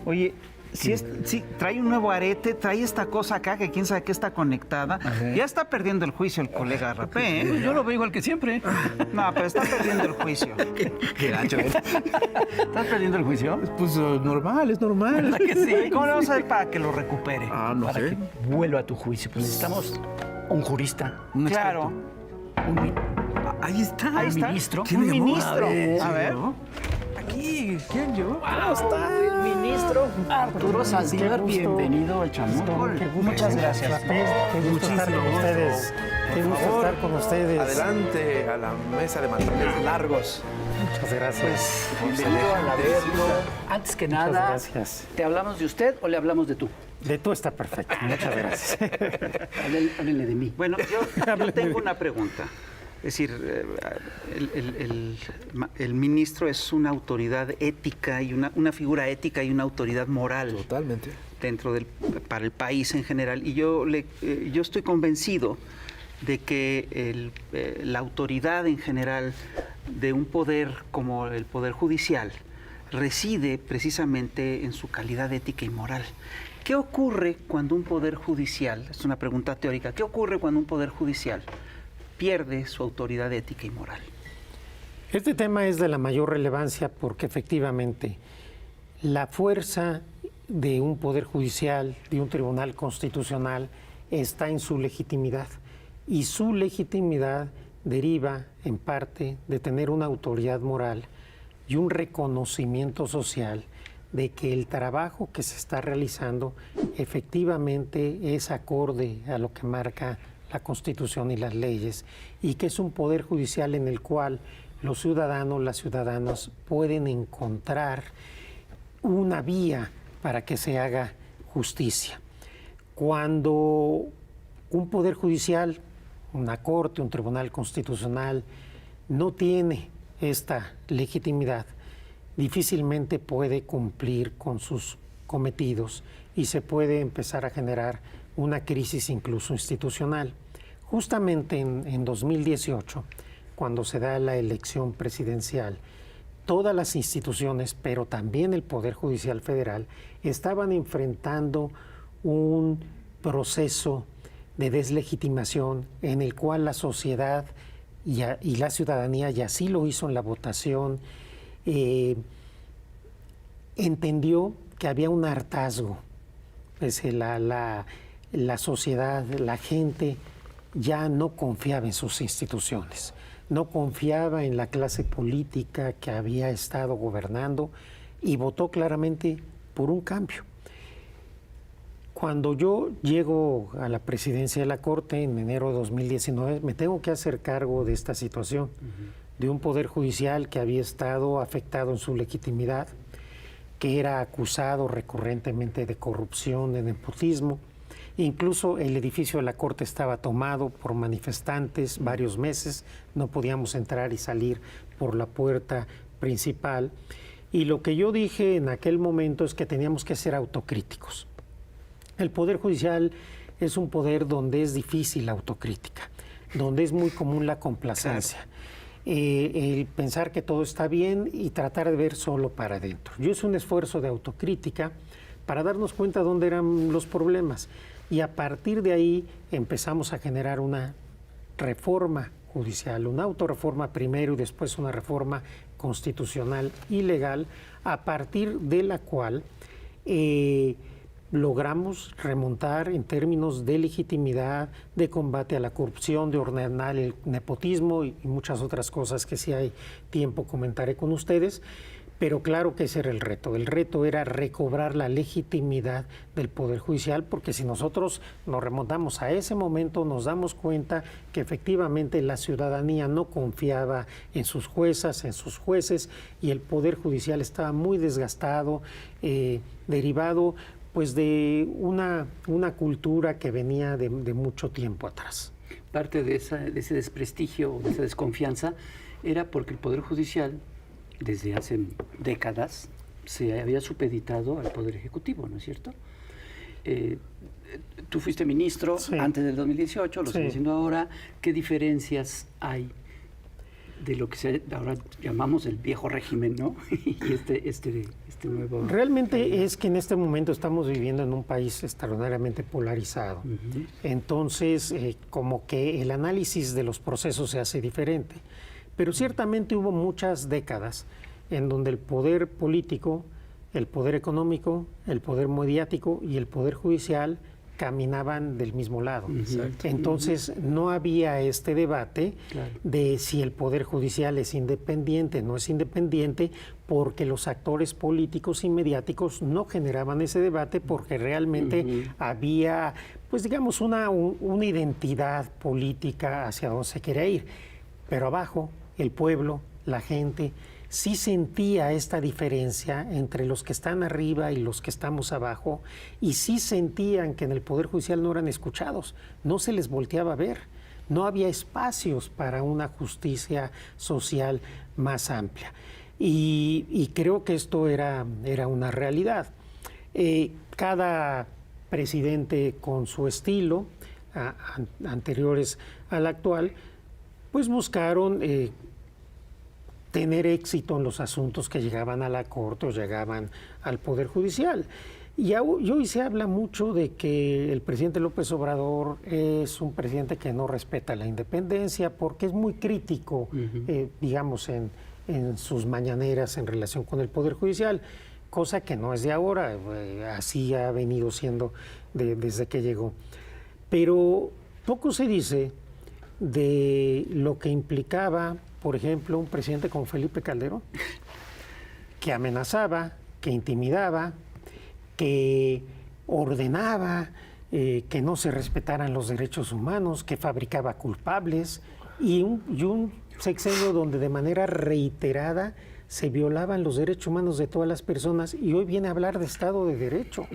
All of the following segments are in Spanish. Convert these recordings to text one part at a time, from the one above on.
Oye, si trae un nuevo arete, trae esta cosa acá que quién sabe qué está conectada. Ajá. Ya está perdiendo el juicio el colega Rapé, ¿eh? Yo lo veo igual que siempre. No, pero está perdiendo el juicio. Qué gacho, ¿eh? ¿Estás perdiendo el juicio? Pues normal, es normal. ¿Verdad que sí? ¿Cómo le vamos a hacer para que lo recupere? No Para sé. que vuelva a tu juicio. Pues necesitamos un jurista, un Claro. experto, Ahí está. Ahí está. ministro. Un ministro. A ver. Aquí, ¿quién yo? ¿Cómo está el ministro Arturo Saldívar? Bienvenido al Chamol. Muchas gracias. Qué gusto estar con ustedes. Qué gusto estar con ustedes. Adelante a la mesa de manteles largos. Muchas gracias. Bienvenido a la verlo. Antes que nada, gracias. ¿te hablamos de usted o le hablamos de tú? De tú está perfecto. Muchas gracias. Háblenle de mí. Bueno, yo tengo una pregunta. Es decir, el ministro es una autoridad ética y una figura ética y una autoridad moral Totalmente. para el país en general. Y yo estoy convencido de que la autoridad en general de un poder como el Poder Judicial reside precisamente en su calidad ética y moral. ¿Qué ocurre cuando un Poder Judicial, es una pregunta teórica, qué ocurre cuando un Poder Judicial pierde su autoridad ética y moral? Este tema es de la mayor relevancia porque efectivamente la fuerza de un poder judicial, de un tribunal constitucional, está en su legitimidad. Y su legitimidad deriva en parte de tener una autoridad moral y un reconocimiento social de que el trabajo que se está realizando efectivamente es acorde a lo que marca la Constitución y las leyes, y que es un poder judicial en el cual los ciudadanos, las ciudadanas pueden encontrar una vía para que se haga justicia. Cuando un poder judicial, una corte, un tribunal constitucional, no tiene esta legitimidad, difícilmente puede cumplir con sus cometidos y se puede empezar a generar una crisis incluso institucional. Justamente en 2018, cuando se da la elección presidencial, todas las instituciones, pero también el Poder Judicial Federal, estaban enfrentando un proceso de deslegitimación en el cual la sociedad y la ciudadanía, y así lo hizo en la votación, entendió que había un hartazgo. La sociedad, la gente ya no confiaba en sus instituciones, no confiaba en la clase política que había estado gobernando y votó claramente por un cambio. Cuando yo llego a la presidencia de la Corte en enero de 2019, me tengo que hacer cargo de esta situación, de un poder judicial que había estado afectado en su legitimidad, que era acusado recurrentemente de corrupción, de nepotismo. Incluso el edificio de la Corte estaba tomado por manifestantes varios meses, no podíamos entrar y salir por la puerta principal. Y lo que yo dije en aquel momento es que teníamos que ser autocríticos. El Poder Judicial es un poder donde es difícil la autocrítica, donde es muy común la complacencia. Claro. El pensar que todo está bien y tratar de ver solo para adentro. Yo hice un esfuerzo de autocrítica para darnos cuenta dónde eran los problemas. Y a partir de ahí empezamos a generar una reforma judicial, una autorreforma primero y después una reforma constitucional y legal, a partir de la cual logramos remontar en términos de legitimidad, de combate a la corrupción, de ordenar el nepotismo y muchas otras cosas que si hay tiempo comentaré con ustedes. Pero claro que ese era el reto. El reto era recobrar la legitimidad del Poder Judicial, porque si nosotros nos remontamos a ese momento, nos damos cuenta que efectivamente la ciudadanía no confiaba en sus juezas, en sus jueces, y el Poder Judicial estaba muy desgastado, derivado pues de una cultura que venía de mucho tiempo atrás. Parte de ese desprestigio, de esa desconfianza, era porque el Poder Judicial, desde hace décadas, se había supeditado al Poder Ejecutivo, ¿no es cierto? Tú fuiste ministro antes del 2018, lo sigues siendo ahora. ¿Qué diferencias hay? de lo que ahora llamamos el viejo régimen, ¿no? Y este nuevo... Realmente es que en este momento estamos viviendo en un país extraordinariamente polarizado. Entonces, como que el análisis de los procesos se hace diferente. Pero ciertamente hubo muchas décadas en donde el poder político, el poder económico, el poder mediático y el poder judicial caminaban del mismo lado. Entonces no había este debate de si el poder judicial es independiente, no es independiente, porque los actores políticos y mediáticos no generaban ese debate porque realmente había, pues digamos, una identidad política hacia donde se quería ir. Pero abajo, el pueblo, la gente, sí sentía esta diferencia entre los que están arriba y los que estamos abajo, y sí sentían que en el Poder Judicial no eran escuchados, no se les volteaba a ver, no había espacios para una justicia social más amplia. Y creo que esto era una realidad. Cada presidente con su estilo, anteriores al actual, pues buscaron tener éxito en los asuntos que llegaban a la Corte o llegaban al Poder Judicial. Y hoy se habla mucho de que el presidente López Obrador es un presidente que no respeta la independencia porque es muy crítico, digamos, en sus mañaneras en relación con el Poder Judicial, cosa que no es de ahora, así ha venido siendo desde que llegó. Pero poco se dice de lo que implicaba, por ejemplo, un presidente como Felipe Calderón, que amenazaba, que intimidaba, que ordenaba que no se respetaran los derechos humanos, que fabricaba culpables, y un sexenio donde de manera reiterada se violaban los derechos humanos de todas las personas, y hoy viene a hablar de Estado de Derecho.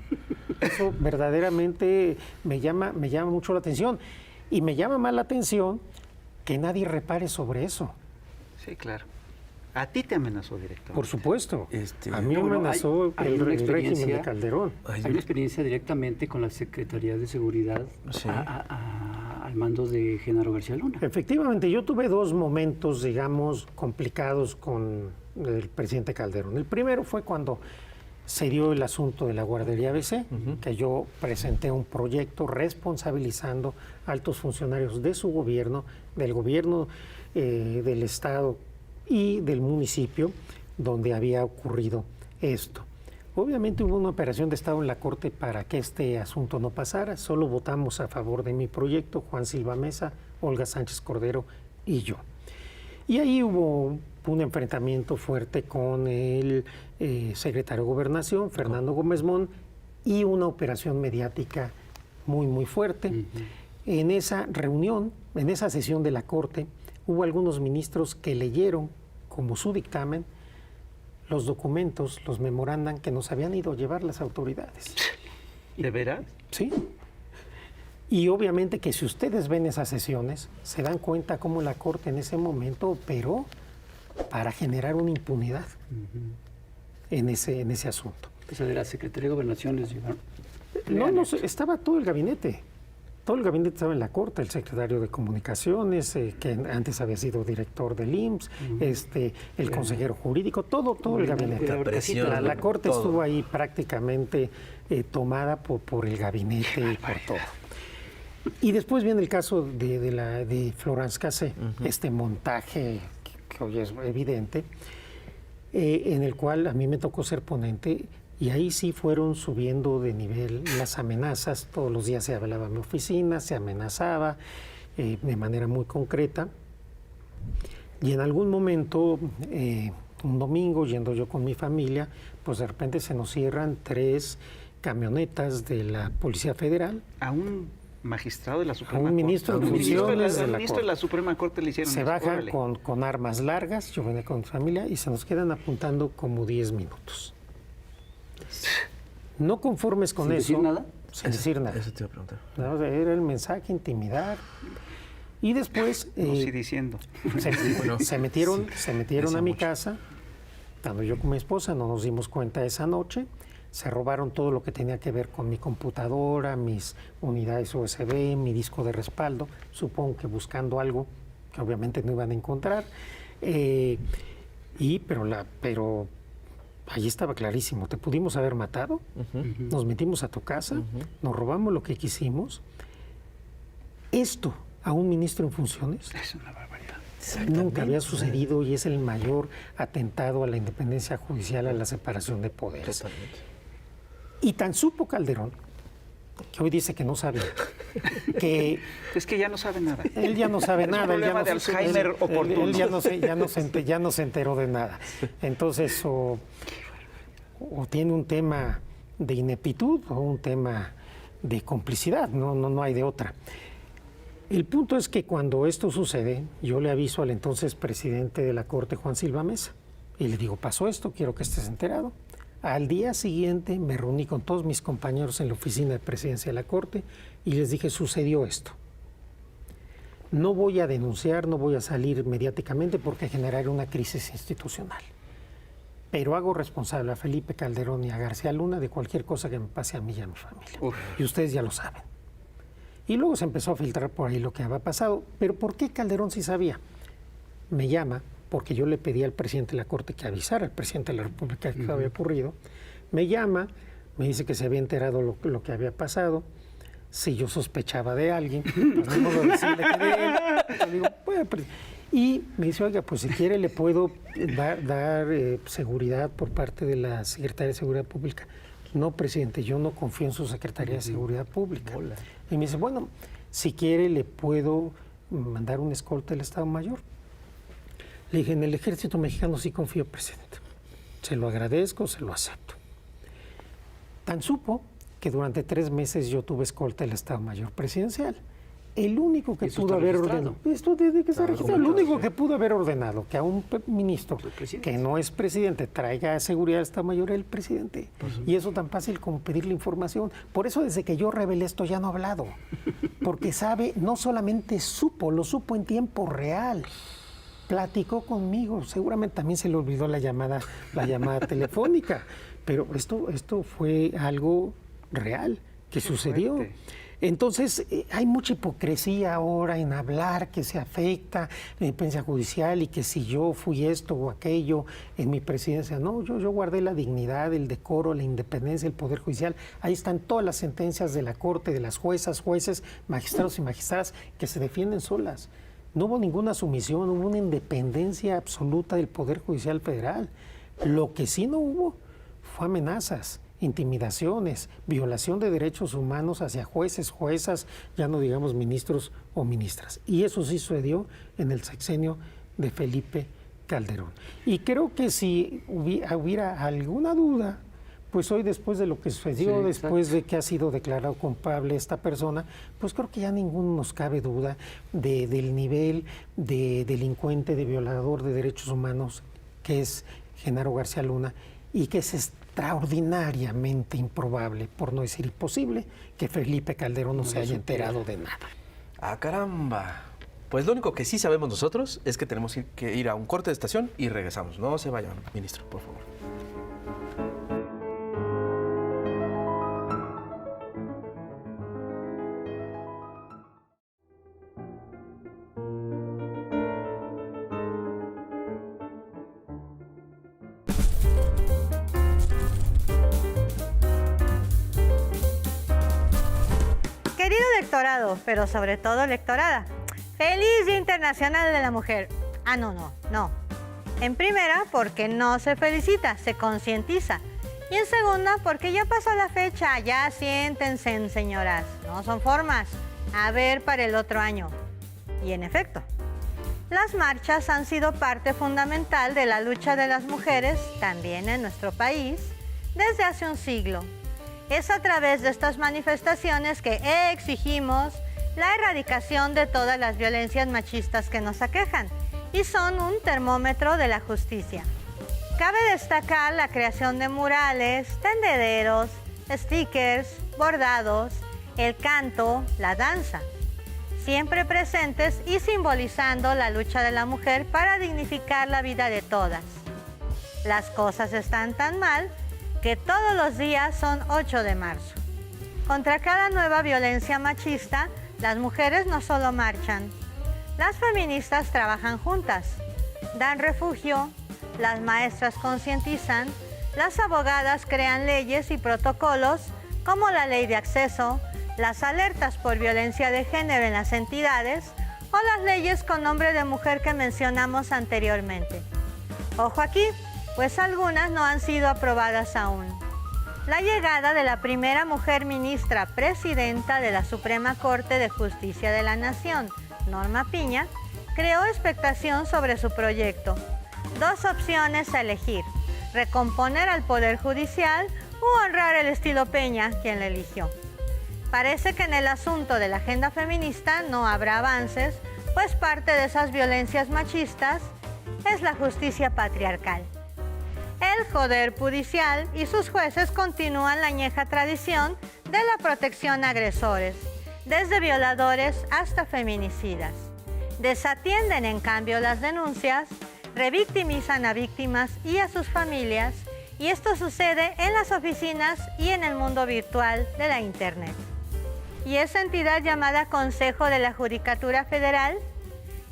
Eso verdaderamente me llama mucho la atención, y me llama más la atención que nadie repare sobre eso. Sí, claro. A ti te amenazó directamente. Por supuesto. A mí me bueno, amenazó hay el una régimen de experiencia- Calderón. Hay una experiencia directamente con la Secretaría de Seguridad Sí. al mando de Genaro García Luna. Efectivamente, yo tuve dos momentos, digamos, complicados con el presidente Calderón. El primero fue cuando se dio el asunto de la guardería ABC, que yo presenté un proyecto responsabilizando a altos funcionarios de su gobierno, del gobierno del Estado y del municipio donde había ocurrido esto. Obviamente hubo una operación de Estado en la Corte para que este asunto no pasara. Solo votamos a favor de mi proyecto, Juan Silva Mesa, Olga Sánchez Cordero y yo. Y ahí hubo un enfrentamiento fuerte con el secretario de Gobernación, Fernando Gómez Mon, y una operación mediática muy, muy fuerte. En esa reunión, en esa sesión de la Corte, hubo algunos ministros que leyeron como su dictamen los documentos, los memorandan que nos habían ido a llevar las autoridades. ¿De veras? Sí. Y obviamente que si ustedes ven esas sesiones, se dan cuenta cómo la Corte en ese momento operó para generar una impunidad en ese asunto. O sea, de la Secretaría de Gobernación les llevaron. No, estaba todo el gabinete. Todo el gabinete estaba en la Corte, el secretario de Comunicaciones, que antes había sido director del IMSS, el consejero jurídico, todo el gabinete. presión, La Corte todo. estuvo ahí prácticamente tomada por el gabinete y por todo. Y después viene el caso de Florence Cassé, este montaje que hoy es evidente, en el cual a mí me tocó ser ponente. Y ahí sí fueron subiendo de nivel las amenazas. Todos los días se hablaba en mi oficina, se amenazaba de manera muy concreta. Y en algún momento, un domingo, yendo yo con mi familia, pues de repente se nos cierran 3 camionetas de la Policía Federal. A un magistrado de la Suprema un Corte. ministro en Un ministro funciones de la ministro de la Suprema Corte le hicieron Se eso. bajan Órale. con armas largas, yo venía con mi familia, y se nos quedan apuntando como 10 minutos. No conformes con ¿Sin eso. decir nada? Sin decir nada. Eso te iba a preguntar. No, o sea, era el mensaje, intimidar. Y después No, sí diciendo. se metieron Decía a mi mucho. casa. Cuando yo con mi esposa no nos dimos cuenta esa noche, se robaron todo lo que tenía que ver con mi computadora, mis unidades USB, mi disco de respaldo, supongo que buscando algo que obviamente no iban a encontrar. Pero allí estaba clarísimo, te pudimos haber matado, nos metimos a tu casa, nos robamos lo que quisimos. Esto a un ministro en funciones Es una barbaridad. nunca había sucedido y es el mayor atentado a la independencia judicial, a la separación de poderes. Totalmente. Y tan supo Calderón, que hoy dice que no sabe, que Es que ya no sabe nada. él ya no sabe Es un nada. él ya problema no de se- Alzheimer él- oportuno. él ya no se enteró de nada. Entonces, o tiene un tema de ineptitud o un tema de complicidad, no hay de otra. El punto es que cuando esto sucede, yo le aviso al entonces presidente de la Corte, Juan Silva Mesa, y le digo, pasó esto, quiero que estés enterado. Al día siguiente me reuní con todos mis compañeros en la oficina de presidencia de la Corte y les dije, sucedió esto. No voy a denunciar, no voy a salir mediáticamente porque generaría una crisis institucional. Pero hago responsable a Felipe Calderón y a García Luna de cualquier cosa que me pase a mí y a mi familia. Uf. Y ustedes ya lo saben. Y luego se empezó a filtrar por ahí lo que había pasado. Pero ¿por qué Calderón sí sabía? Me llama porque yo le pedí al presidente de la Corte que avisara al presidente de la República que había ocurrido. Me llama, me dice que se había enterado lo que había pasado. Si yo sospechaba de alguien, pues no puedo decirle que de él. Yo digo, bueno, y me dice, oiga, pues si quiere le puedo dar seguridad por parte de la Secretaría de Seguridad Pública. No, presidente, yo no confío en su Secretaría de Seguridad Pública. Y me dice, bueno, si quiere le puedo mandar un escolta del Estado Mayor. Le dije, en el Ejército Mexicano sí confío, presidente. Se lo agradezco, se lo acepto. Tan supo que durante 3 meses yo tuve escolta del Estado Mayor Presidencial. El único que Eso pudo está haber registrado. ordenado, esto desde que está registrado, el único que pudo haber ordenado que a un ministro presidente. que no es presidente traiga seguridad del Estado Mayor era el presidente. Y eso tan fácil como pedirle información. Por eso desde que yo revelé esto ya no ha hablado. Porque sabe, no solamente supo, lo supo en tiempo real. Platicó conmigo, seguramente también se le olvidó la llamada telefónica, pero esto fue algo real que sucedió. fuerte. Entonces, hay mucha hipocresía ahora en hablar que se afecta la independencia judicial y que si yo fui esto o aquello en mi presidencia. No, yo guardé la dignidad, el decoro, la independencia del Poder Judicial. Ahí están todas las sentencias de la Corte, de las juezas, jueces, magistrados y magistradas que se defienden solas. No hubo ninguna sumisión, hubo una independencia absoluta del Poder Judicial Federal. Lo que sí no hubo fue amenazas, intimidaciones, violación de derechos humanos hacia jueces, juezas, ya no digamos ministros o ministras. Y eso sí sucedió en el sexenio de Felipe Calderón. Y creo que si hubiera alguna duda, pues hoy después de lo que sucedió, Sí, después de que ha sido declarado culpable esta persona, pues creo que ya ninguno nos cabe duda del nivel de delincuente, de violador de derechos humanos que es Genaro García Luna y que es extraordinariamente improbable, por no decir imposible, que Felipe Calderón no se haya enterado de nada. ¡Ah, caramba! Pues lo único que sí sabemos nosotros es que tenemos que ir a un corte de estación y regresamos. No se vayan, ministro, por favor. Querido electorado, pero sobre todo electorada, feliz Día Internacional de la Mujer. Ah, no. En primera, porque no se felicita, se concientiza. Y en segunda, porque ya pasó la fecha, ya siéntense, señoras. No son formas. A ver para el otro año. Y en efecto, las marchas han sido parte fundamental de la lucha de las mujeres, también en nuestro país, desde hace un siglo. Es a través de estas manifestaciones que exigimos la erradicación de todas las violencias machistas que nos aquejan y son un termómetro de la justicia. Cabe destacar la creación de murales, tendederos, stickers, bordados, el canto, la danza, siempre presentes y simbolizando la lucha de la mujer para dignificar la vida de todas. Las cosas están tan mal que todos los días son 8 de marzo. Contra cada nueva violencia machista, las mujeres no solo marchan, las feministas trabajan juntas. dan refugio, las maestras concientizan, las abogadas crean leyes y protocolos como la ley de acceso, las alertas por violencia de género en las entidades o las leyes con nombre de mujer que mencionamos anteriormente. Ojo aquí, pues algunas no han sido aprobadas aún. La llegada de la primera mujer ministra presidenta de la Suprema Corte de Justicia de la Nación, Norma Piña, creó expectación sobre su proyecto. Dos opciones a elegir: recomponer al Poder Judicial u honrar el estilo Peña, quien la eligió. Parece que en el asunto de la agenda feminista no habrá avances, pues parte de esas violencias machistas es la justicia patriarcal. El Poder Judicial y sus jueces continúan la añeja tradición de la protección a agresores, desde violadores hasta feminicidas. Desatienden en cambio las denuncias, revictimizan a víctimas y a sus familias, y esto sucede en las oficinas y en el mundo virtual de la Internet. Y esa entidad llamada Consejo de la Judicatura Federal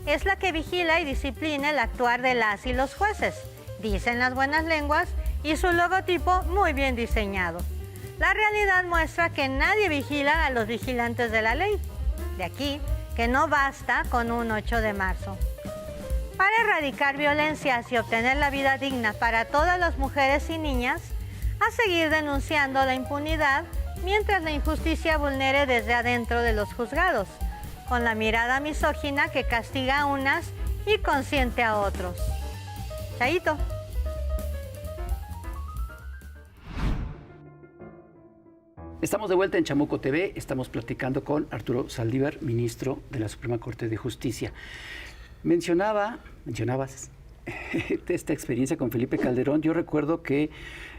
es la que vigila y disciplina el actuar de las y los jueces, dicen las buenas lenguas, y su logotipo muy bien diseñado. La realidad muestra que nadie vigila a los vigilantes de la ley. De aquí que no basta con un 8 de marzo. Para erradicar violencias y obtener la vida digna para todas las mujeres y niñas, a seguir denunciando la impunidad mientras la injusticia vulnere desde adentro de los juzgados, con la mirada misógina que castiga a unas y consiente a otros. Chaito. Estamos de vuelta en Chamuco TV, estamos platicando con Arturo Saldívar, ministro de la Suprema Corte de Justicia. Mencionabas esta experiencia con Felipe Calderón. Yo recuerdo que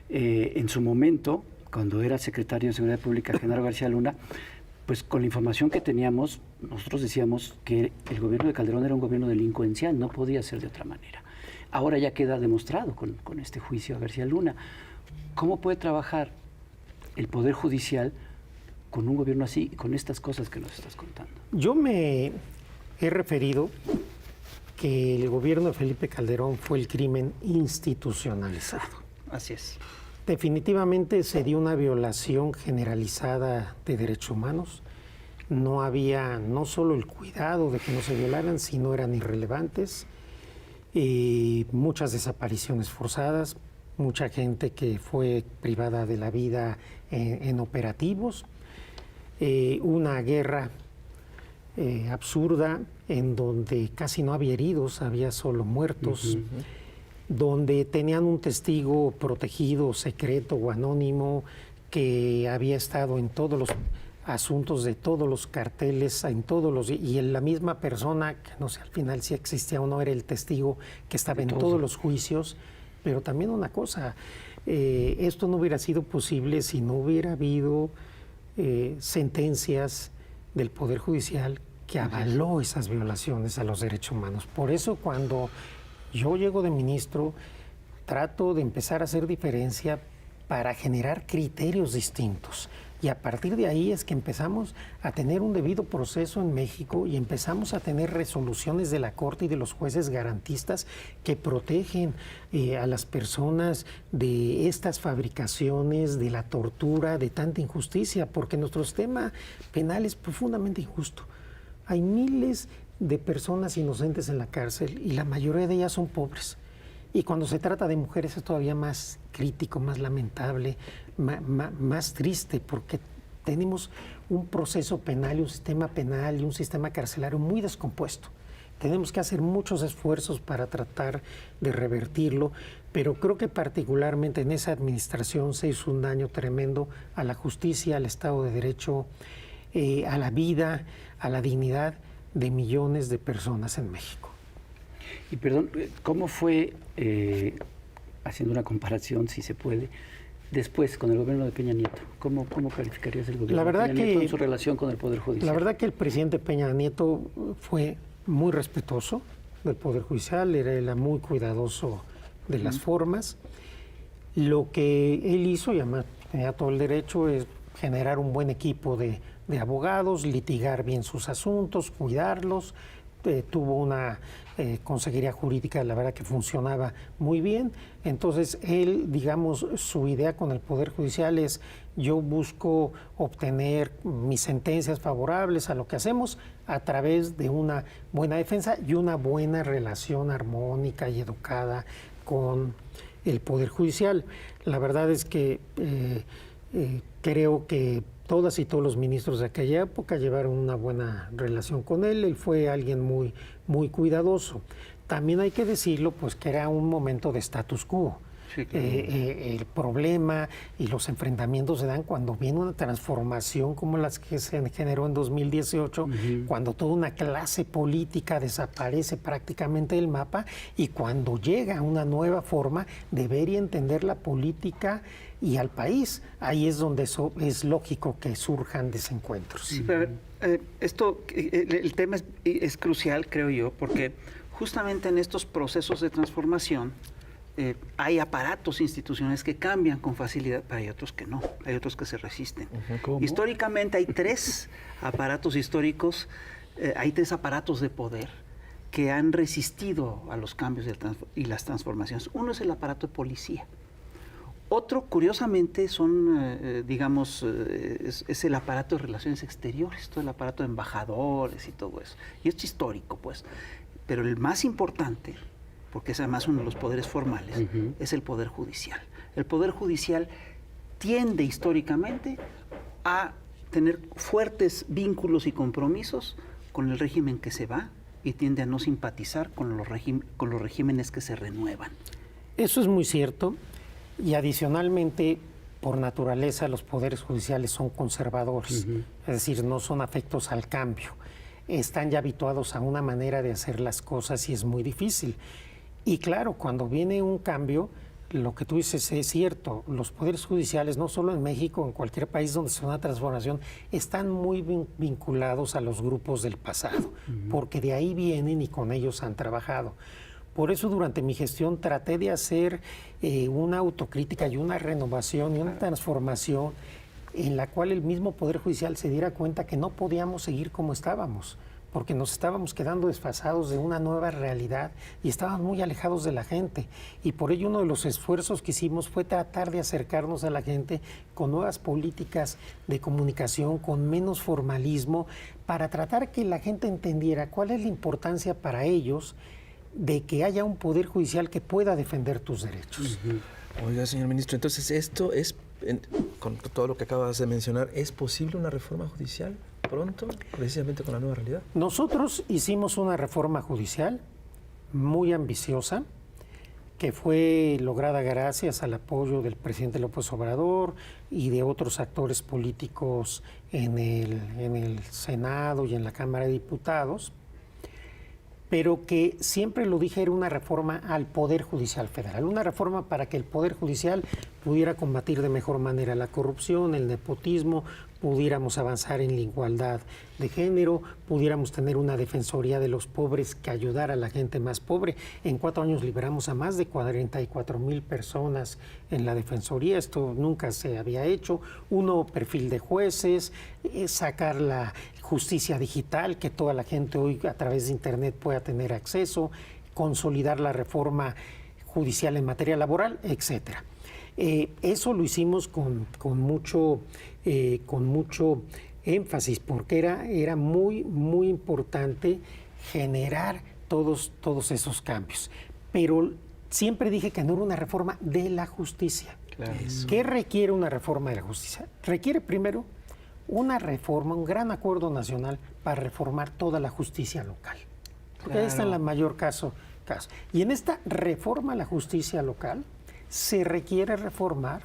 en su momento, cuando era secretario de Seguridad Pública, Genaro García Luna, pues con la información que teníamos, nosotros decíamos que el gobierno de Calderón era un gobierno delincuencial, no podía ser de otra manera. Ahora ya queda demostrado con este juicio a García Luna. ¿Cómo puede trabajar el Poder Judicial con un gobierno así y con estas cosas que nos estás contando? Yo me he referido que el gobierno de Felipe Calderón fue el crimen institucionalizado. Así es. Definitivamente se dio una violación generalizada de derechos humanos. No había no solo el cuidado de que no se violaran, sino eran irrelevantes. Muchas desapariciones forzadas, mucha gente que fue privada de la vida en operativos, una guerra absurda en donde casi no había heridos, había solo muertos, donde tenían un testigo protegido, secreto o anónimo que había estado en todos los asuntos de todos los carteles, y en la misma persona, que no sé al final si existía o no, era el testigo que estaba en todos los juicios. Pero también una cosa, esto no hubiera sido posible si no hubiera habido sentencias del Poder Judicial que avaló esas violaciones a los derechos humanos. Por eso cuando yo llego de ministro, trato de empezar a hacer diferencia para generar criterios distintos. Y a partir de ahí es que empezamos a tener un debido proceso en México y empezamos a tener resoluciones de la Corte y de los jueces garantistas que protegen a las personas de estas fabricaciones, de la tortura, de tanta injusticia, porque nuestro sistema penal es profundamente injusto. Hay miles de personas inocentes en la cárcel y la mayoría de ellas son pobres. Y cuando se trata de mujeres es todavía más crítico, más lamentable, más triste, porque tenemos un proceso penal y un sistema carcelario muy descompuesto. Tenemos que hacer muchos esfuerzos para tratar de revertirlo, pero creo que particularmente en esa administración se hizo un daño tremendo a la justicia, al Estado de Derecho, a la vida, a la dignidad de millones de personas en México. Y perdón, ¿cómo fue, haciendo una comparación, si se puede, después con el gobierno de Peña Nieto? ¿Cómo calificarías el gobierno de Peña Nieto en su relación con el Poder Judicial? La verdad que el presidente Peña Nieto fue muy respetuoso del Poder Judicial, era muy cuidadoso de las formas. Lo que él hizo, y además tenía todo el derecho, es generar un buen equipo de abogados, litigar bien sus asuntos, cuidarlos, tuvo una consejería jurídica, la verdad que funcionaba muy bien. Entonces él, digamos, su idea con el Poder Judicial es: yo busco obtener mis sentencias favorables a lo que hacemos a través de una buena defensa y una buena relación armónica y educada con el Poder Judicial. La verdad es que creo que todas y todos los ministros de aquella época llevaron una buena relación con él. Él fue alguien muy, muy cuidadoso. También hay que decirlo, pues, que era un momento de status quo. Sí, claro. El problema y los enfrentamientos se dan cuando viene una transformación como la que se generó en 2018, cuando toda una clase política desaparece prácticamente del mapa y cuando llega una nueva forma de ver y entender la política y al país. Ahí es donde es lógico que surjan desencuentros. Sí, pero, el tema es crucial, creo yo, porque justamente en estos procesos de transformación hay aparatos institucionales que cambian con facilidad, pero hay otros que no, hay otros que se resisten. ¿Cómo? Históricamente hay tres aparatos históricos, hay tres aparatos de poder que han resistido a los cambios y las transformaciones. Uno es el aparato de policía. Otro, curiosamente, son, digamos, es el aparato de relaciones exteriores, todo el aparato de embajadores y todo eso. Y esto es histórico, pues. Pero el más importante, porque es además uno de los poderes formales, es el Poder Judicial. El Poder Judicial tiende históricamente a tener fuertes vínculos y compromisos con el régimen que se va y tiende a no simpatizar con los regímenes que se renuevan. Eso es muy cierto. Y adicionalmente, por naturaleza, los poderes judiciales son conservadores, es decir, no son afectos al cambio. Están ya habituados a una manera de hacer las cosas y es muy difícil. Y claro, cuando viene un cambio, lo que tú dices es cierto. Los poderes judiciales, no solo en México, en cualquier país donde se da una transformación, están muy vinculados a los grupos del pasado, porque de ahí vienen y con ellos han trabajado. Por eso durante mi gestión traté de hacer una autocrítica y una renovación y una transformación en la cual el mismo Poder Judicial se diera cuenta que no podíamos seguir como estábamos, porque nos estábamos quedando desfasados de una nueva realidad y estábamos muy alejados de la gente. Y por ello uno de los esfuerzos que hicimos fue tratar de acercarnos a la gente con nuevas políticas de comunicación, con menos formalismo, para tratar que la gente entendiera cuál es la importancia para ellos de que haya un Poder Judicial que pueda defender tus derechos. Oiga, señor ministro, entonces esto es, con todo lo que acabas de mencionar, ¿es posible una reforma judicial pronto, precisamente con la nueva realidad? Nosotros hicimos una reforma judicial muy ambiciosa, que fue lograda gracias al apoyo del presidente López Obrador y de otros actores políticos en el Senado y en la Cámara de Diputados, pero que siempre lo dije, era una reforma al Poder Judicial Federal, una reforma para que el Poder Judicial pudiera combatir de mejor manera la corrupción, el nepotismo, pudiéramos avanzar en la igualdad de género, pudiéramos tener una defensoría de los pobres que ayudara a la gente más pobre. En 4 años liberamos a más de 44,000 personas en la defensoría, esto nunca se había hecho. Un nuevo perfil de jueces, sacar la justicia digital, que toda la gente hoy a través de internet pueda tener acceso, consolidar la reforma judicial en materia laboral, etcétera. Eso lo hicimos con mucho énfasis, porque era muy, muy importante generar todos esos cambios. Pero siempre dije que no era una reforma de la justicia. Claro. ¿Qué requiere una reforma de la justicia? Requiere primero una reforma, un gran acuerdo nacional para reformar toda la justicia local. Porque ahí está en la mayor caso. Y en esta reforma a la justicia local se requiere reformar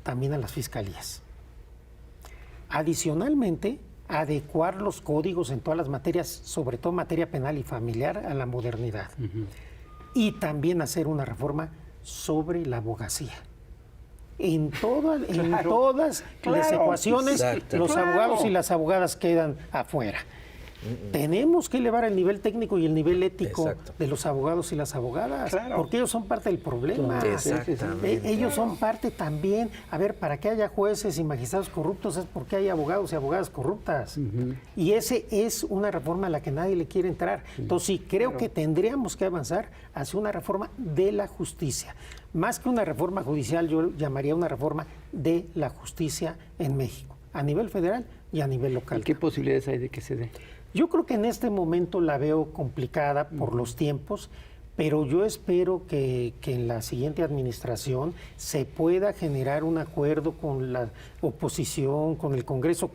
también a las fiscalías. Adicionalmente, adecuar los códigos en todas las materias, sobre todo materia penal y familiar, a la modernidad. Y también hacer una reforma sobre la abogacía. En todas las ecuaciones, los abogados y las abogadas quedan afuera. Tenemos que elevar el nivel técnico y el nivel ético Exacto. de los abogados y las abogadas, Claro. porque ellos son parte del problema. Exactamente. Ellos son parte también. A ver, para que haya jueces y magistrados corruptos es porque hay abogados y abogadas corruptas. Y ese es una reforma a la que nadie le quiere entrar. Entonces sí, creo que tendríamos que avanzar hacia una reforma de la justicia. Más que una reforma judicial, yo llamaría una reforma de la justicia en México, a nivel federal y a nivel local. ¿Y qué posibilidades hay de que se dé? Yo creo que en este momento la veo complicada por los tiempos, pero yo espero que en la siguiente administración se pueda generar un acuerdo con la oposición, con el Congreso,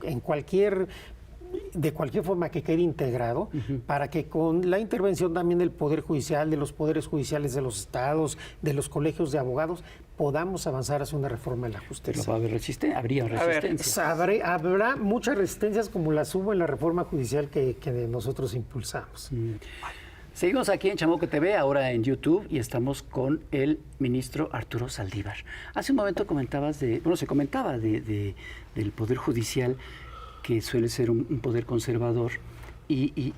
de cualquier forma que quede integrado, para que con la intervención también del Poder Judicial, de los poderes judiciales de los estados, de los colegios de abogados, podamos avanzar hacia una reforma de la Pero justicia. va a haber habría resistencia. Habrá muchas resistencias como las hubo en la reforma judicial que nosotros impulsamos. Seguimos aquí en Chamuco TV, ahora en YouTube, y estamos con el ministro Arturo Saldívar. Hace un momento se comentaba del Poder Judicial, que suele ser un poder conservador, y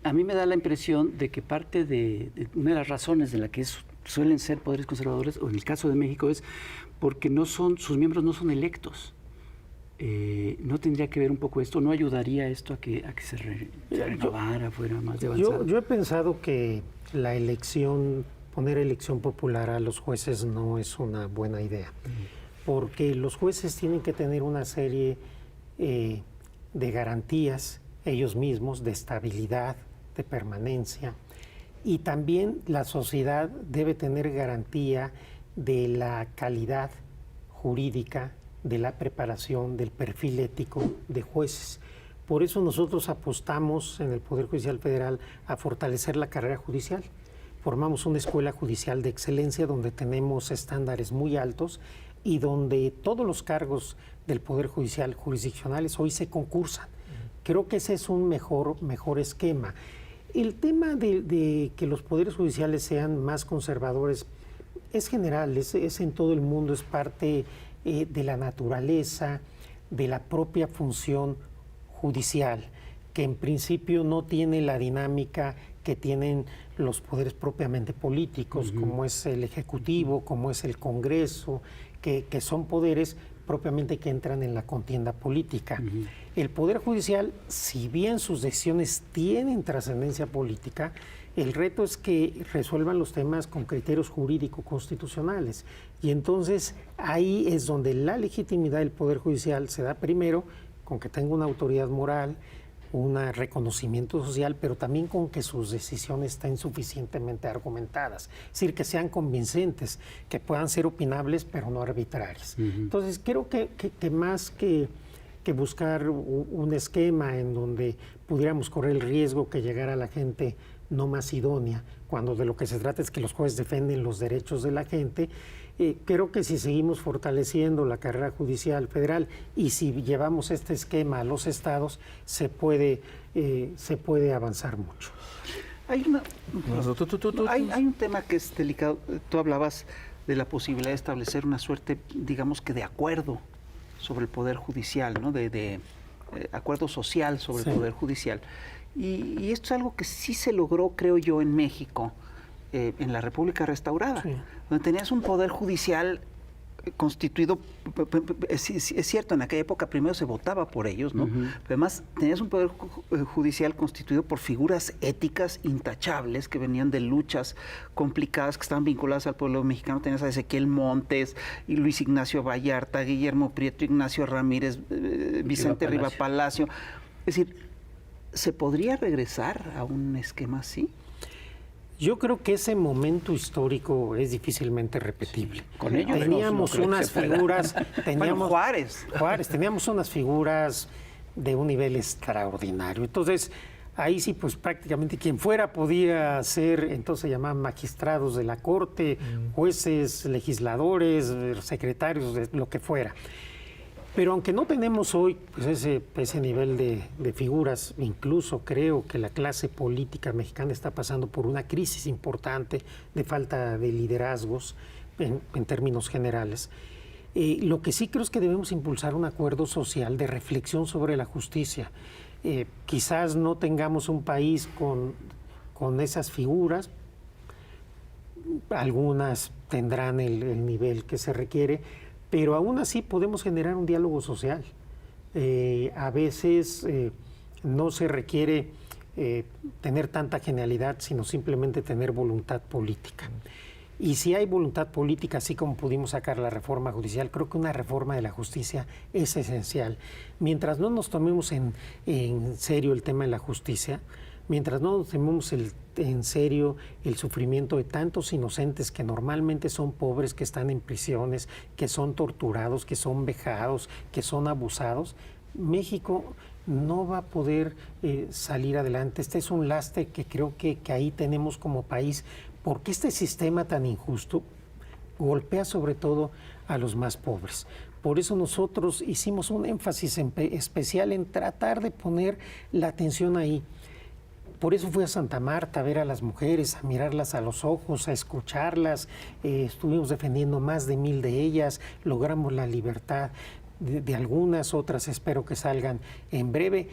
a mí me da la impresión de que parte de una de las razones de la que suelen ser poderes conservadores, o en el caso de México, es porque sus miembros no son electos. ¿No tendría que ver un poco esto? ¿No ayudaría esto a que se renovara, fuera más de avanzado? Yo he pensado que poner elección popular a los jueces no es una buena idea, porque los jueces tienen que tener una serie de garantías ellos mismos, de estabilidad, de permanencia, y también la sociedad debe tener garantía de la calidad jurídica, de la preparación, del perfil ético de jueces. Por eso nosotros apostamos en el Poder Judicial Federal a fortalecer la carrera judicial. Formamos una escuela judicial de excelencia donde tenemos estándares muy altos y donde todos los cargos del Poder Judicial jurisdiccionales hoy se concursan. Creo que ese es un mejor esquema. El tema de que los poderes judiciales sean más conservadores es general, es en todo el mundo, es parte de la naturaleza, de la propia función judicial, que en principio no tiene la dinámica que tienen los poderes propiamente políticos, como es el Ejecutivo, como es el Congreso, que son poderes propiamente que entran en la contienda política. El Poder Judicial, si bien sus decisiones tienen trascendencia política, el reto es que resuelvan los temas con criterios jurídico-constitucionales. Y entonces ahí es donde la legitimidad del Poder Judicial se da primero con que tenga una autoridad moral, un reconocimiento social, pero también con que sus decisiones estén suficientemente argumentadas. Es decir, que sean convincentes, que puedan ser opinables, pero no arbitrarias. Entonces, creo que más que buscar un esquema en donde pudiéramos correr el riesgo que llegara la gente no más idónea, cuando de lo que se trata es que los jueces defienden los derechos de la gente, creo que si seguimos fortaleciendo la carrera judicial federal y si llevamos este esquema a los estados, se puede avanzar mucho. Hay un tema que es delicado. Tú hablabas de la posibilidad de establecer una suerte, digamos que de acuerdo sobre el Poder Judicial, ¿no? de acuerdo social sobre el Poder Judicial. Y esto es algo que sí se logró, creo yo, en México, en la República Restaurada, donde tenías un Poder Judicial constituido, es cierto, en aquella época primero se votaba por ellos, ¿no? Pero además tenías un Poder Judicial constituido por figuras éticas intachables que venían de luchas complicadas que estaban vinculadas al pueblo mexicano. Tenías a Ezequiel Montes, y Luis Ignacio Vallarta, Guillermo Prieto, Ignacio Ramírez, Vicente Riva Palacio. Es decir, ¿se podría regresar a un esquema así? Yo creo que ese momento histórico es difícilmente repetible. Con ellos teníamos unas figuras, Juárez, teníamos unas figuras de un nivel extraordinario. Entonces, ahí sí, pues prácticamente quien fuera podía ser, entonces se llamaban magistrados de la Corte, jueces, legisladores, secretarios, de lo que fuera. Pero aunque no tenemos hoy pues ese nivel de figuras, incluso creo que la clase política mexicana está pasando por una crisis importante de falta de liderazgos en términos generales. Lo que sí creo es que debemos impulsar un acuerdo social de reflexión sobre la justicia. quizás no tengamos un país con esas figuras, algunas tendrán el nivel que se requiere, pero aún así podemos generar un diálogo social. A veces no se requiere tener tanta genialidad, sino simplemente tener voluntad política. Y si hay voluntad política, así como pudimos sacar la reforma judicial, creo que una reforma de la justicia es esencial. Mientras no nos tomemos en serio el tema de la justicia, mientras no nos tomemos en serio el sufrimiento de tantos inocentes que normalmente son pobres, que están en prisiones, que son torturados, que son vejados, que son abusados, México no va a poder salir adelante. Este es un lastre que creo que ahí tenemos como país, porque este sistema tan injusto golpea sobre todo a los más pobres. Por eso nosotros hicimos un énfasis especial en tratar de poner la atención ahí. Por eso fui a Santa Marta a ver a las mujeres, a mirarlas a los ojos, a escucharlas. Estuvimos defendiendo más de 1000 de ellas, logramos la libertad de algunas, otras espero que salgan en breve.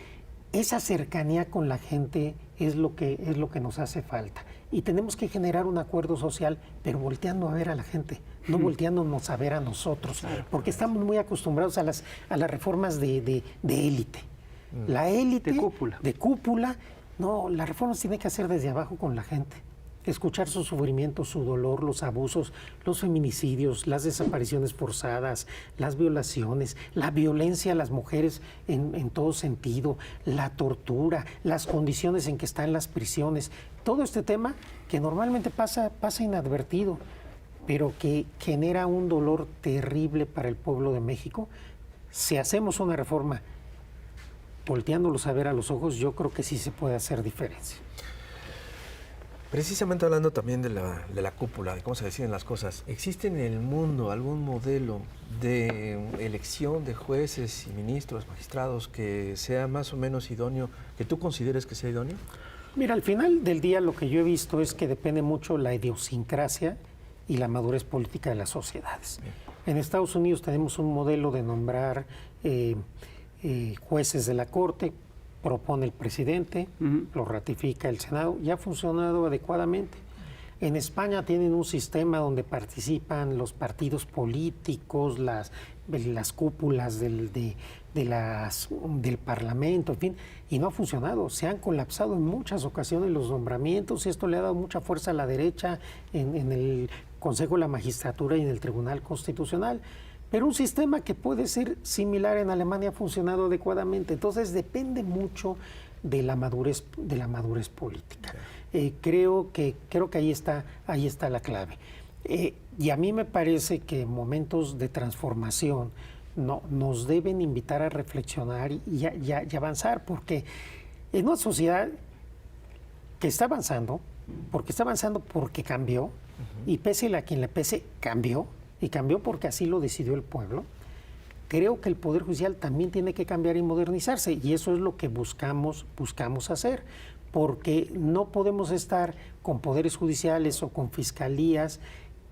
Esa cercanía con la gente es lo que nos hace falta. Y tenemos que generar un acuerdo social, pero volteando a ver a la gente, no volteándonos a ver a nosotros, porque estamos muy acostumbrados a las reformas de élite. La élite de cúpula. No, la reforma se tiene que hacer desde abajo con la gente. Escuchar su sufrimiento, su dolor, los abusos, los feminicidios, las desapariciones forzadas, las violaciones, la violencia a las mujeres en todo sentido, la tortura, las condiciones en que están las prisiones. Todo este tema que normalmente pasa inadvertido, pero que genera un dolor terrible para el pueblo de México. Si hacemos una reforma volteándolos a ver a los ojos, yo creo que sí se puede hacer diferencia. Precisamente hablando también de la cúpula, de cómo se deciden las cosas, ¿existe en el mundo algún modelo de elección de jueces y ministros, magistrados, que sea más o menos idóneo, que tú consideres que sea idóneo? Mira, al final del día lo que yo he visto es que depende mucho la idiosincrasia y la madurez política de las sociedades. Bien. En Estados Unidos tenemos un modelo de nombrar jueces de la Corte, propone el presidente, lo ratifica el Senado, y ha funcionado adecuadamente. En España tienen un sistema donde participan los partidos políticos, las cúpulas del Parlamento, en fin, y no ha funcionado. Se han colapsado en muchas ocasiones los nombramientos, y esto le ha dado mucha fuerza a la derecha en el Consejo de la Magistratura y en el Tribunal Constitucional. Pero un sistema que puede ser similar en Alemania ha funcionado adecuadamente. Entonces depende mucho de la madurez política. Creo que ahí está la clave. Y a mí me parece que en momentos de transformación nos deben invitar a reflexionar y avanzar, porque en una sociedad que está avanzando porque cambió, y pese a quien le pese, cambió. Y cambió porque así lo decidió el pueblo. Creo que el Poder Judicial también tiene que cambiar y modernizarse, y eso es lo que buscamos hacer, porque no podemos estar con poderes judiciales o con fiscalías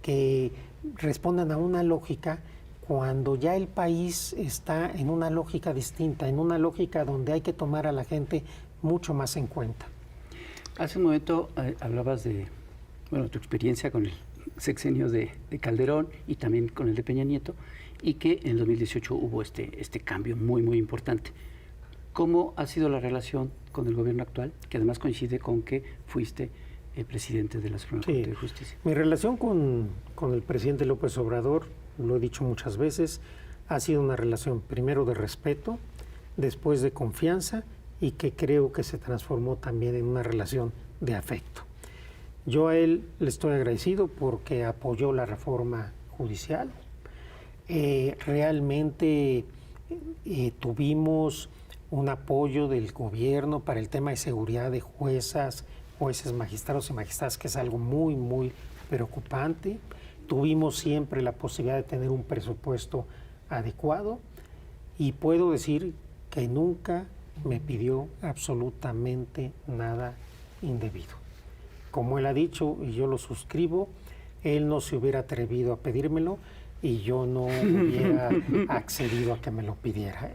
que respondan a una lógica cuando ya el país está en una lógica distinta, en una lógica donde hay que tomar a la gente mucho más en cuenta. Hace un momento hablabas de tu experiencia con el sexenio de Calderón y también con el de Peña Nieto, y que en el 2018 hubo este cambio muy, muy importante. ¿Cómo ha sido la relación con el gobierno actual, que además coincide con que fuiste el presidente de la Suprema Corte de Justicia? Mi relación con el presidente López Obrador, lo he dicho muchas veces, ha sido una relación primero de respeto, después de confianza, y que creo que se transformó también en una relación de afecto. Yo a él le estoy agradecido porque apoyó la reforma judicial. Realmente tuvimos un apoyo del gobierno para el tema de seguridad de jueces, magistrados y magistradas, que es algo muy, muy preocupante. Tuvimos siempre la posibilidad de tener un presupuesto adecuado, y puedo decir que nunca me pidió absolutamente nada indebido. Como él ha dicho, y yo lo suscribo, él no se hubiera atrevido a pedírmelo y yo no hubiera accedido a que me lo pidiera.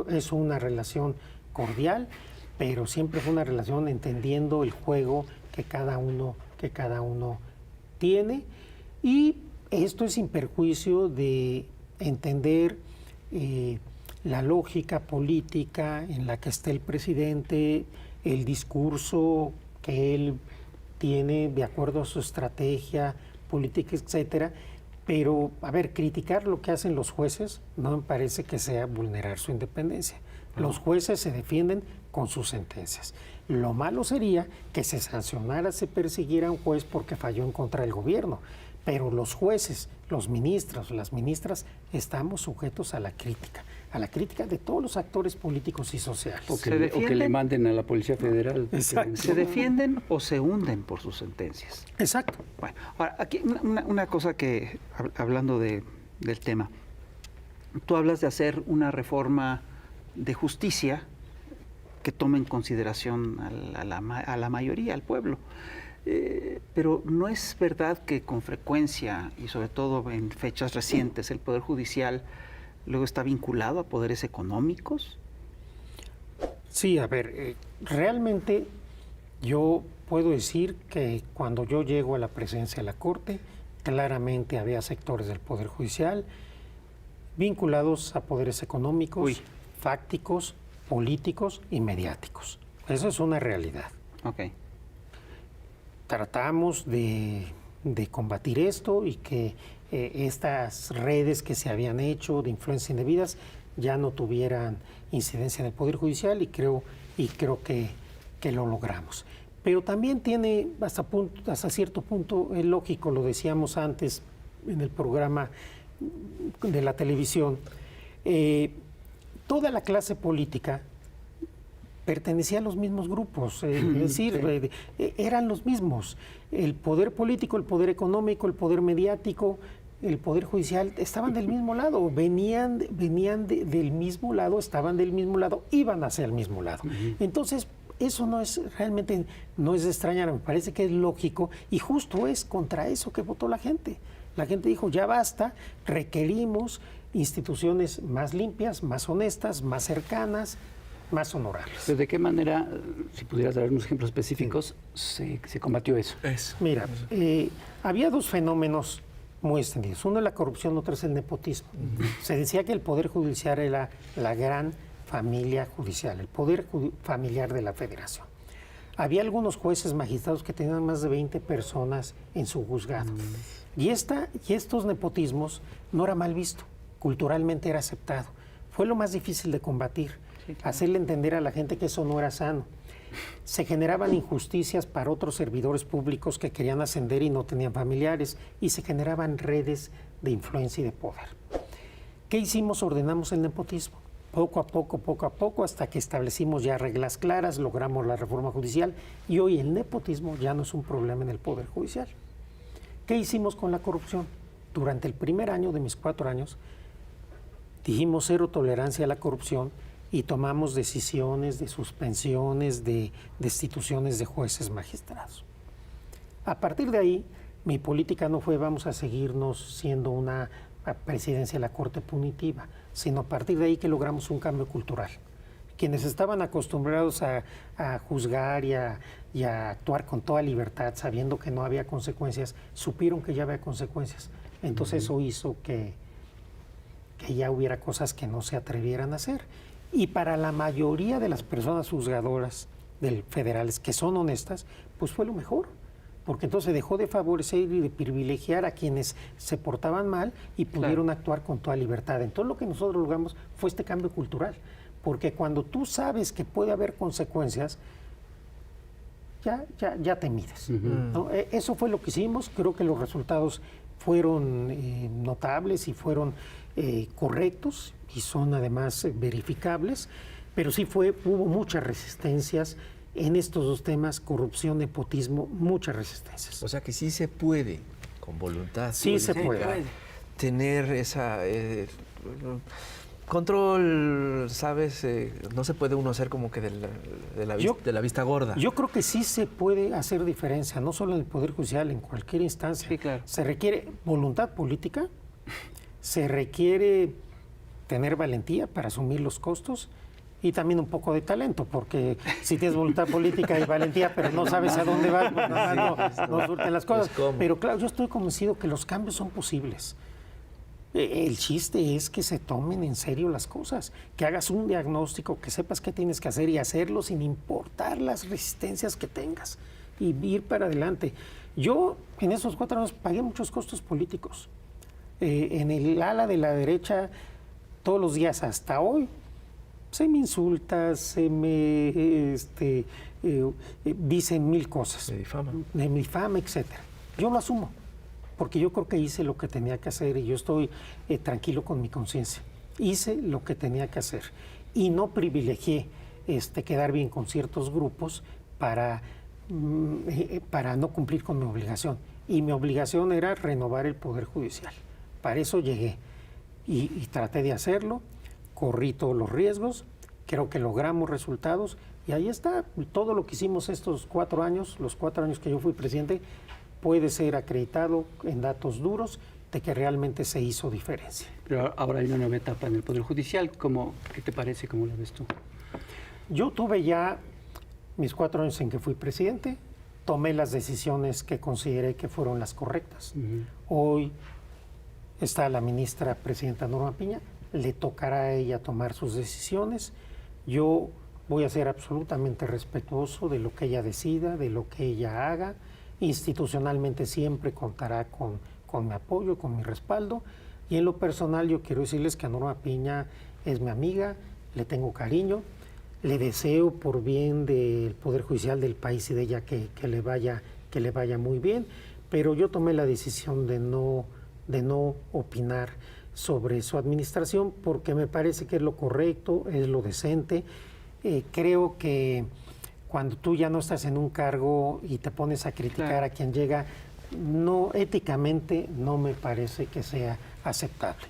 Es una relación cordial, pero siempre fue una relación entendiendo el juego que cada uno tiene, y esto es sin perjuicio de entender la lógica política en la que está el presidente, el discurso que él tiene de acuerdo a su estrategia política, etcétera. Pero, a ver, criticar lo que hacen los jueces no me parece que sea vulnerar su independencia. Los jueces se defienden con sus sentencias. Lo malo sería que se sancionara, se persiguiera a un juez porque falló en contra del gobierno. Pero los jueces, los ministros, las ministras, estamos sujetos a la crítica de todos los actores políticos y sociales. O que le manden a la Policía Federal. Exacto. ¿Se defienden o se hunden por sus sentencias? Exacto. Bueno, ahora, aquí una cosa que, hablando del tema, tú hablas de hacer una reforma de justicia que tome en consideración a la mayoría, al pueblo. Pero no es verdad que con frecuencia, y sobre todo en fechas recientes, el Poder Judicial luego está vinculado a poderes económicos. Sí, a ver, realmente yo puedo decir que cuando yo llego a la presidencia de la Corte, claramente había sectores del Poder Judicial vinculados a poderes económicos, fácticos, políticos y mediáticos. Eso es una realidad. Ok. Tratamos de combatir esto y que estas redes que se habían hecho de influencias indebidas ya no tuvieran incidencia en el Poder Judicial, y creo que lo logramos. Pero también tiene hasta cierto punto es lógico, lo decíamos antes en el programa de la televisión, toda la clase política pertenecía a los mismos grupos, es decir, eran los mismos. El poder político, el poder económico, el poder mediático, el poder judicial estaban del mismo lado, venían del mismo lado, estaban del mismo lado, iban hacia el mismo lado. Entonces, eso realmente no es de extrañar, me parece que es lógico, y justo es contra eso que votó la gente. La gente dijo, ya basta, requerimos instituciones más limpias, más honestas, más cercanas, más honorables. Pero ¿de qué manera, si pudieras dar unos ejemplos específicos, se combatió eso? Mira, había dos fenómenos muy extendidos. Uno es la corrupción, otro es el nepotismo. Se decía que el Poder Judicial era la gran familia judicial, el poder familiar de la Federación. Había algunos jueces magistrados que tenían más de 20 personas en su juzgado. Y estos nepotismos no era mal visto, culturalmente era aceptado. Fue lo más difícil de combatir, hacerle entender a la gente que eso no era sano. Se generaban injusticias para otros servidores públicos que querían ascender y no tenían familiares, y se generaban redes de influencia y de poder. ¿Qué hicimos? Ordenamos el nepotismo. Poco a poco, hasta que establecimos ya reglas claras, logramos la reforma judicial, y hoy el nepotismo ya no es un problema en el Poder Judicial. ¿Qué hicimos con la corrupción? Durante el primer año de mis 4 años, dijimos cero tolerancia a la corrupción y tomamos decisiones de suspensiones, de destituciones de jueces magistrados. A partir de ahí, mi política no fue vamos a seguirnos siendo una presidencia de la Corte punitiva, sino a partir de ahí que logramos un cambio cultural. Quienes estaban acostumbrados a juzgar y a actuar con toda libertad, sabiendo que no había consecuencias, supieron que ya había consecuencias. Entonces eso hizo que ya hubiera cosas que no se atrevieran a hacer. Y para la mayoría de las personas juzgadoras federales que son honestas, pues fue lo mejor, porque entonces dejó de favorecer y de privilegiar a quienes se portaban mal y pudieron actuar con toda libertad. Entonces lo que nosotros logramos fue este cambio cultural, porque cuando tú sabes que puede haber consecuencias, ya te mides, ¿no? Eso fue lo que hicimos. Creo que los resultados fueron notables y fueron correctos y son además verificables, pero sí hubo muchas resistencias en estos dos temas, corrupción, nepotismo, muchas resistencias. O sea que sí se puede, con voluntad. Sí se puede. Tener esa control, ¿sabes? No se puede uno hacer como que de la vista gorda. Yo creo que sí se puede hacer diferencia, no solo en el Poder Judicial, en cualquier instancia. Sí, claro. Se requiere voluntad política, se requiere tener valentía para asumir los costos Y también un poco de talento, porque si tienes voluntad política y valentía, pero no sabes a dónde vas, pues nada más no surten las cosas. Pero claro, yo estoy convencido que los cambios son posibles. El chiste es que se tomen en serio las cosas, que hagas un diagnóstico, que sepas qué tienes que hacer y hacerlo sin importar las resistencias que tengas y ir para adelante. Yo en esos 4 años pagué muchos costos políticos. En el ala de la derecha, todos los días hasta hoy, se me insulta, se me dicen 1000 cosas. Me difama, etcétera. Yo lo asumo, porque yo creo que hice lo que tenía que hacer y yo estoy tranquilo con mi conciencia. Hice lo que tenía que hacer y no privilegié quedar bien con ciertos grupos para no cumplir con mi obligación. Y mi obligación era renovar el Poder Judicial. Para eso llegué y traté de hacerlo. Corrí todos los riesgos, creo que logramos resultados y ahí está, todo lo que hicimos estos 4 años, los 4 años que yo fui presidente, puede ser acreditado en datos duros de que realmente se hizo diferencia. Pero ahora hay una nueva etapa en el Poder Judicial, ¿qué te parece? ¿Cómo la ves tú? Yo tuve ya mis 4 años en que fui presidente, tomé las decisiones que consideré que fueron las correctas. Hoy está la ministra presidenta Norma Piña, le tocará a ella tomar sus decisiones. Yo voy a ser absolutamente respetuoso de lo que ella decida, de lo que ella haga. Institucionalmente siempre contará con mi apoyo, con mi respaldo. Y en lo personal yo quiero decirles que Norma Piña es mi amiga, le tengo cariño, le deseo por bien del Poder Judicial del país y de ella que le vaya muy bien. Pero yo tomé la decisión de no opinar sobre su administración porque me parece que es lo correcto, es lo decente. Creo que cuando tú ya no estás en un cargo y te pones a criticar a quien llega, no, éticamente no me parece que sea aceptable.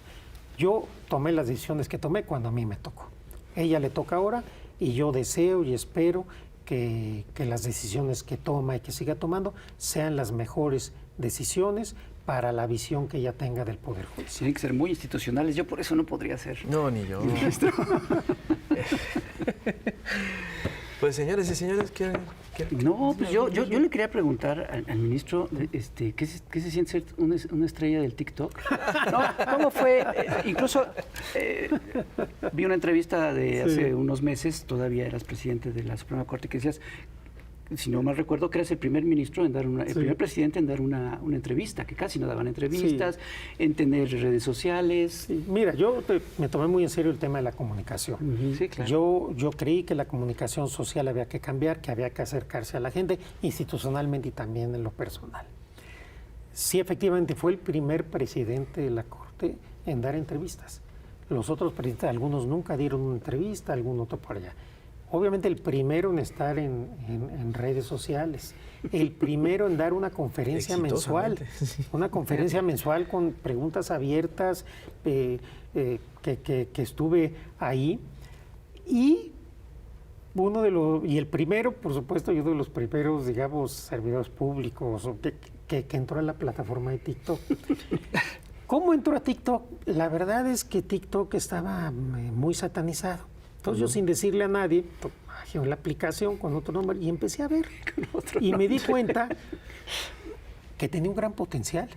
Yo tomé las decisiones que tomé cuando a mí me tocó. Ella le toca ahora y yo deseo y espero que las decisiones que toma y que siga tomando sean las mejores decisiones para la visión que ella tenga del Poder Judicial. Tienen que ser muy institucionales, yo por eso no podría ser. No, ni yo. Pues señores y señores, ¿qué? No, pues yo le quería preguntar al ministro, ¿qué se siente ser una estrella del TikTok? No, ¿cómo fue? Incluso vi una entrevista de hace unos meses, todavía eras presidente de la Suprema Corte, que decías, si no mal recuerdo, que eras el primer ministro en dar el primer presidente en dar una entrevista, que casi no daban entrevistas, en tener redes sociales. Sí. Mira, yo me tomé muy en serio el tema de la comunicación. Sí, claro. Yo creí que la comunicación social había que cambiar, que había que acercarse a la gente institucionalmente y también en lo personal. Sí, efectivamente, fue el primer presidente de la Corte en dar entrevistas. Los otros presidentes, algunos nunca dieron una entrevista, algún otro por allá. Obviamente el primero en estar en redes sociales, el primero en dar una conferencia mensual, una conferencia mensual con preguntas abiertas, que estuve ahí, y el primero, por supuesto, yo de los primeros, digamos, servidores públicos que entró a la plataforma de TikTok. ¿Cómo entró a TikTok? La verdad es que TikTok estaba muy satanizado. Entonces yo sin decirle a nadie, bajé la aplicación con otro nombre y empecé a ver. Y me di cuenta que tenía un gran potencial,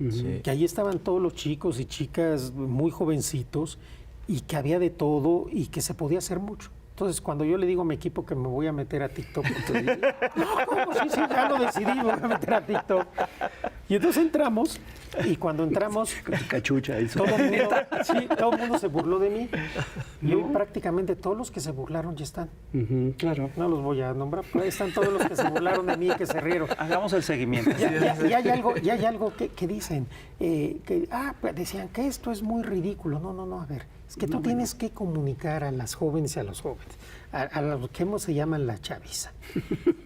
que ahí estaban todos los chicos y chicas muy jovencitos y que había de todo y que se podía hacer mucho. Entonces, cuando yo le digo a mi equipo que me voy a meter a TikTok, entonces, no, ¿cómo? Sí, ya lo decidí, me voy a meter a TikTok. Y entonces entramos, y cuando entramos... Con tu cachucha. Todo el mundo se burló de mí. Y hoy prácticamente todos los que se burlaron ya están. Claro. No los voy a nombrar, pero ahí están todos los que se burlaron de mí y que se rieron. Hagamos el seguimiento. Y hay algo que dicen, pues decían que esto es muy ridículo. No, a ver. Es que tú tienes que comunicar a las jóvenes y a los jóvenes, a lo que se llaman la chaviza.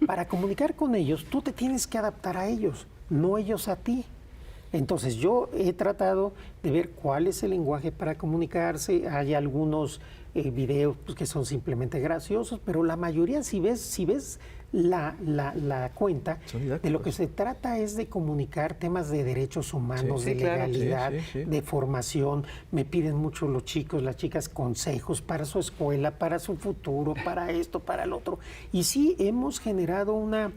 Para comunicar con ellos, tú te tienes que adaptar a ellos, no ellos a ti. Entonces, yo he tratado de ver cuál es el lenguaje para comunicarse. Hay algunos videos pues, que son simplemente graciosos, pero la mayoría, si ves la cuenta, Son de lo didácticos. que se trata es de comunicar temas de derechos humanos, Sí, de sí, claro, legalidad, sí. de formación. Me piden mucho los chicos, las chicas, consejos para su escuela, para su futuro, para esto, para el otro. Y sí, hemos generado una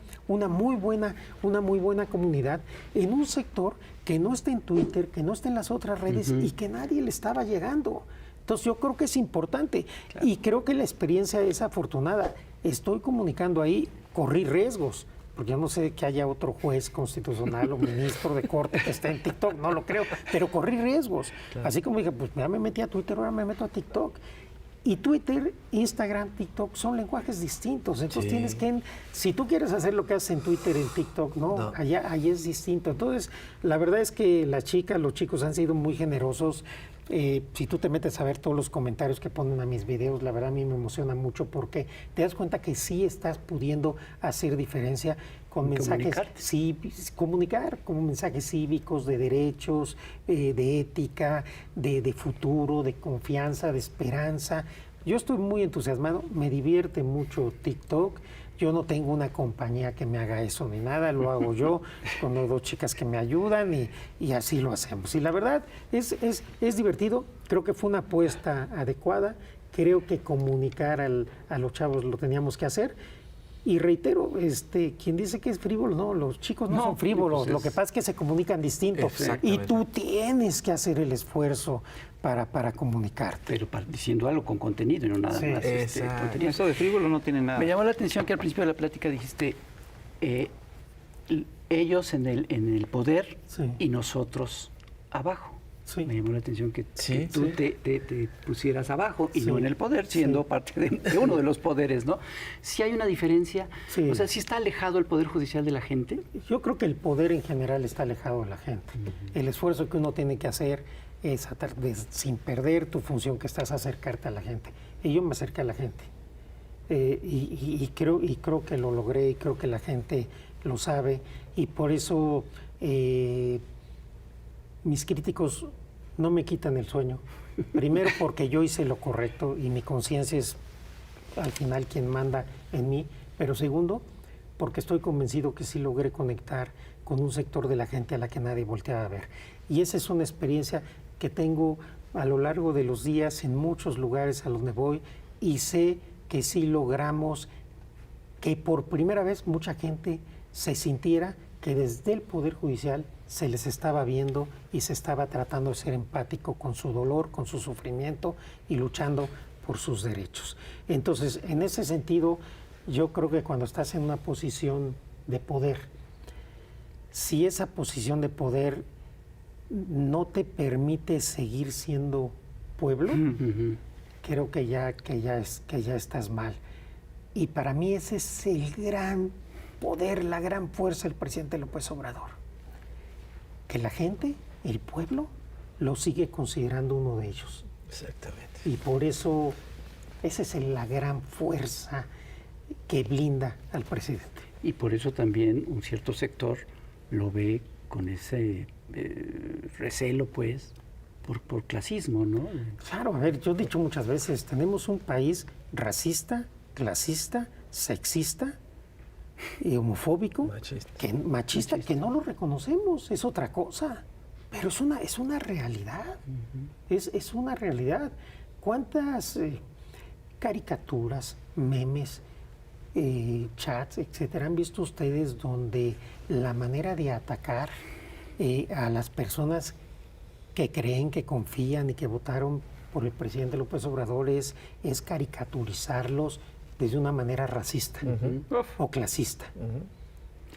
muy buena comunidad en un sector que no está en Twitter, que no está en las otras redes y que nadie le estaba llegando. Entonces yo creo que es importante y creo que la experiencia es afortunada. Estoy comunicando ahí, corrí riesgos, porque yo no sé que haya otro juez constitucional o ministro de corte que esté en TikTok, no lo creo, pero corrí riesgos. Así como dije, pues ya me metí a Twitter, ahora me meto a TikTok. Y Twitter, Instagram, TikTok son lenguajes distintos. Entonces tienes que, si tú quieres hacer lo que haces en Twitter, en TikTok, no. Ahí es distinto. Entonces, la verdad es que las chicas, los chicos han sido muy generosos. Si tú te metes a ver todos los comentarios que ponen a mis videos, la verdad a mí me emociona mucho porque te das cuenta que sí estás pudiendo hacer diferencia con mensajes, comunicar con mensajes cívicos, de derechos, de ética, de futuro, de confianza, de esperanza. Yo estoy muy entusiasmado, me divierte mucho TikTok. Yo no tengo una compañía que me haga eso ni nada, lo hago yo, con 2 chicas que me ayudan y así lo hacemos. Y la verdad es divertido, creo que fue una apuesta adecuada, creo que comunicar a los chavos lo teníamos que hacer. Y reitero, quien dice que es frívolo, no, los chicos no son frívolos, pues lo que pasa es que se comunican distinto y tú tienes que hacer el esfuerzo para comunicarte. Pero diciendo algo con contenido y no nada más Exacto. tonterías. Eso de frívolo no tiene nada. Me llamó la atención que al principio de la plática dijiste ellos en el poder Sí. y nosotros abajo. Sí. Me llamó la atención que Sí, tú sí. te pusieras abajo y Sí. no en el poder, siendo parte de uno de los poderes, ¿no? Si hay una diferencia, Sí. o sea, si está alejado el poder judicial de la gente. Yo creo que el poder en general está alejado de la gente. El esfuerzo que uno tiene que hacer es, sin perder tu función que estás, acercarte a la gente. Y yo me acerqué a la gente. Y creo que lo logré y creo que la gente lo sabe. Y por eso mis críticos no me quitan el sueño. Primero porque yo hice lo correcto y mi conciencia es al final quien manda en mí. Pero segundo, porque estoy convencido que sí logré conectar con un sector de la gente a la que nadie volteaba a ver. Y esa es una experiencia que tengo a lo largo de los días en muchos lugares a donde voy y sé que sí logramos que por primera vez mucha gente se sintiera que desde el Poder Judicial se les estaba viendo y se estaba tratando de ser empático con su dolor, con su sufrimiento y luchando por sus derechos. Entonces, en ese sentido, yo creo que cuando estás en una posición de poder, si esa posición de poder no te permite seguir siendo pueblo, creo que ya estás mal. Y para mí ese es el gran poder, la gran fuerza del presidente López Obrador. Que la gente, el pueblo, lo sigue considerando uno de ellos. Exactamente. Y por eso esa es la gran fuerza que blinda al presidente. Y por eso también un cierto sector lo ve con ese recelo, pues, por clasismo, ¿no? Claro, a ver, yo he dicho muchas veces, tenemos un país racista, clasista, sexista y homofóbico, machista, que no lo reconocemos, es otra cosa, pero es una realidad, es una realidad. ¿Cuántas caricaturas, memes, chats, etcétera, han visto ustedes donde la manera de atacar a las personas que creen, que confían y que votaron por el presidente López Obrador es caricaturizarlos desde una manera racista o clasista?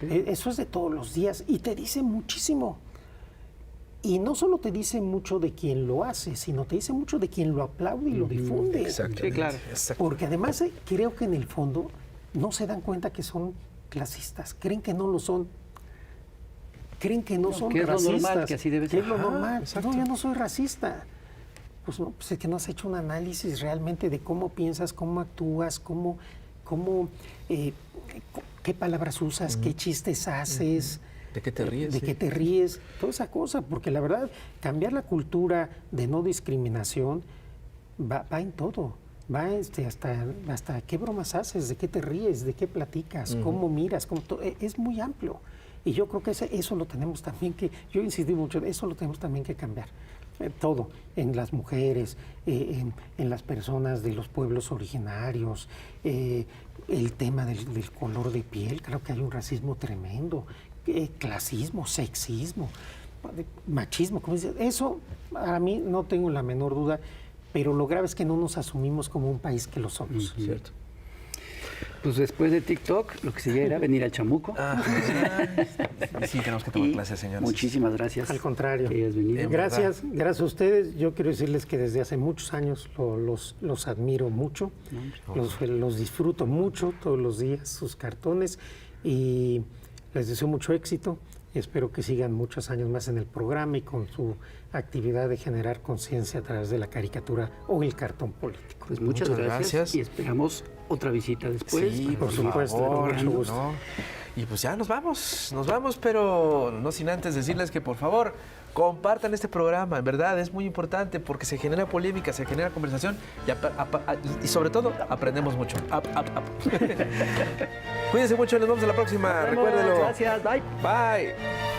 Eso es de todos los días y te dice muchísimo. Y no solo te dice mucho de quien lo hace, sino te dice mucho de quien lo aplaude y lo difunde. Exactamente. Sí, claro. Porque además creo que en el fondo no se dan cuenta que son clasistas, creen que no lo son. Creen que no son que es lo racistas. normal, que así debe ser. Es lo normal. exacto. No, yo no soy racista. Pues no, pues es que no has hecho un análisis realmente de cómo piensas, cómo actúas, qué palabras usas, qué chistes haces. ¿De qué te ríes? De qué te ríes, toda esa cosa, porque la verdad, cambiar la cultura de no discriminación va en todo. va hasta qué bromas haces, de qué te ríes, de qué platicas, cómo miras, es muy amplio. Y yo creo que eso lo tenemos también que, yo insistí mucho, eso lo tenemos también que cambiar. Todo, en las mujeres, en las personas de los pueblos originarios, el tema del color de piel, creo que hay un racismo tremendo, clasismo, sexismo, machismo, como dices, eso a mí no tengo la menor duda, pero lo grave es que no nos asumimos como un país que lo somos. Cierto. Pues después de TikTok, lo que seguía era venir al Chamuco. Sí, tenemos que tomar clases, señores. Muchísimas gracias. Al contrario. Que hayas venido. Gracias a ustedes. Yo quiero decirles que desde hace muchos años los admiro mucho, los disfruto mucho todos los días, sus cartones, y les deseo mucho éxito. Espero que sigan muchos años más en el programa y con su actividad de generar conciencia a través de la caricatura o el cartón político. Pues muchas gracias y esperamos otra visita después. Sí, por supuesto, con mucho gusto. ¿no? Y pues ya nos vamos, pero no sin antes decirles que por favor compartan este programa, en verdad es muy importante porque se genera polémica, se genera conversación y sobre todo aprendemos mucho. Cuídense mucho, nos vemos en la próxima, recuérdenlo. Gracias, bye. Bye.